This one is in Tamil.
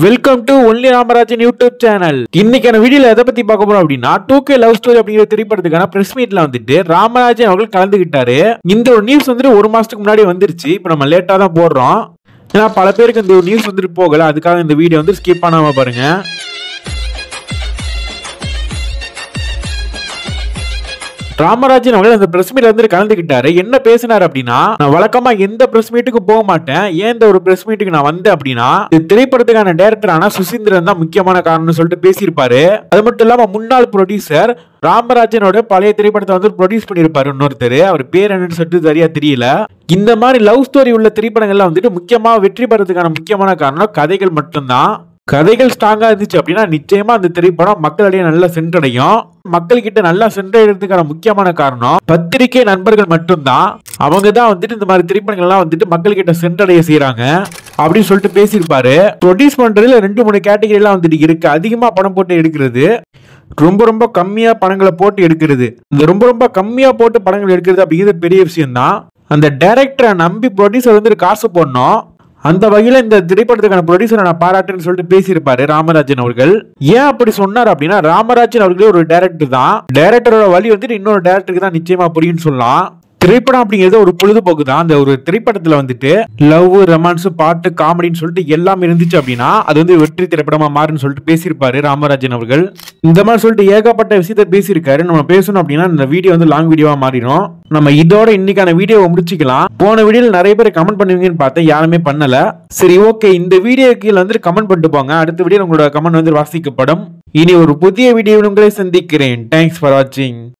Welcome to only Ramarajan YouTube channel. இன்னைக்கான வீடியோல எதை பத்தி பார்க்க போறோம் அப்படின்னா 2K லவ் ஸ்டோரி அப்படிங்கிற திரைப்படத்துக்கான பிரஸ் மீட்ல வந்துட்டு ராமராஜன் அவர்கள் கலந்துகிட்டாரு. இந்த ஒரு நியூஸ் வந்துட்டு ஒரு மாசத்துக்கு முன்னாடி வந்துருச்சு. இப்போ நம்ம லேட்டா தான் போடுறோம். ஏன்னா பல பேருக்கு இந்த ஒரு நியூஸ் வந்துட்டு போகல. அதுக்காக இந்த வீடியோ வந்து ஸ்கிப் பண்ணாம பாருங்க. ராமராஜன் அவர்கள் அந்த பிரஸ் மீட்ல வந்து கலந்துகிட்டாரு. என்ன பேசினாரு அப்படின்னா, நான் வழக்கமா எந்த பிரஸ் மீட்டுக்கு போக மாட்டேன், ஏன் இந்த ஒரு பிரஸ் மீட்டுக்கு நான் வந்தேன் அப்படின்னா, இந்த திரைப்படத்துக்கான டைரக்டரான சுசீந்திரன் தான் முக்கியமான காரணம்னு சொல்லிட்டு பேசியிருப்பாரு. அது மட்டும் இல்லாம முன்னாள் ப்ரொடியூசர் ராமராஜனோட பழைய திரைப்படத்தை வந்து ப்ரொடியூஸ் பண்ணியிருப்பாரு இன்னொருத்தர். அவர் பேர் என்னன்னு சொல்லிட்டு சரியா தெரியல. இந்த மாதிரி லவ் ஸ்டோரி உள்ள திரைப்படங்கள்லாம் வந்துட்டு முக்கியமா வெற்றி பெறதுக்கான முக்கியமான காரணம் கதைகள் மட்டும்தான். கதைகள் ஸ்ட்ராங்கா இருந்துச்சு அப்படின்னா நிச்சயமா அந்த திரைப்படம் மக்களிடையே நல்லா சென்றடையும். மக்கள் கிட்ட நல்லா சென்றடைறதுக்கான முக்கியமான காரணம் பத்திரிகை நண்பர்கள் மட்டும்தான். அவங்க தான் வந்துட்டு இந்த மாதிரி திரைப்படங்கள்லாம் வந்துட்டு மக்கள் கிட்ட சென்றடைய செய்யறாங்க அப்படின்னு சொல்லிட்டு பேசியிருப்பாரு. ப்ரொடியூஸ் பண்றதுல 2-3 கேட்டகரி எல்லாம் வந்துட்டு இருக்கு. அதிகமா பணம் போட்டு எடுக்கிறது, ரொம்ப கம்மியா பணங்களை போட்டு எடுக்கிறது. இந்த ரொம்ப கம்மியா போட்டு படங்கள் எடுக்கிறது அப்படிங்கிறது பெரிய விஷயம் தான். அந்த டைரக்டரை நம்பி ப்ரொடியூசர் வந்து காசு போடணும். அந்த வகையில இந்த திரைப்படத்துக்கான ப்ரொடியூசரை நான் பாராட்டுன்னு சொல்லிட்டு பேசியிருப்பாரு ராமராஜன் அவர்கள். ஏன் அப்படி சொன்னார் அப்படின்னா, ராமராஜன் அவர்களே ஒரு டைரக்டர் தான். டைரக்டரோட வழி வந்துட்டு இன்னொரு டைரக்டருக்கு தான் நிச்சயமா புரியும்னு சொல்லலாம். திரைப்படம் அப்படிங்கிறது ஒரு பொழுதுபோக்கு தான். அந்த ஒரு திரைப்படத்துல வந்துட்டு லவ், ரொமான்ஸ், பாட்டு, காமெடின்னு சொல்லிட்டு எல்லாம் இருந்துச்சு அப்படின்னா அது வந்து வெற்றி திரைப்படமா மாறுன்னு சொல்லிட்டு பேசியிருப்பாரு ராமராஜன் அவர்கள். இந்த மாதிரி சொல்லிட்டு ஏகப்பட்ட விஷயத்த பேசியிருக்காரு. நம்ம பேசணும் அப்படின்னா இந்த வீடியோ வந்து லாங் வீடியோவா மாறிடும். நம்ம இதோட இன்னைக்கான வீடியோவை முடிச்சுக்கலாம். போன வீடியோல நிறைய பேர் கமெண்ட் பண்ணுவீங்கன்னு பார்த்தேன், யாருமே பண்ணல. சரி, ஓகே, இந்த வீடியோ கீழே வந்து கமெண்ட் பண்ணிட்டு போங்க. அடுத்த வீடியோ உங்களோட கமெண்ட் வந்து வாசிக்கப்படும். இனி ஒரு புதிய வீடியோ உங்களை சந்திக்கிறேன். தேங்க்ஸ் ஃபார் வாட்சிங்.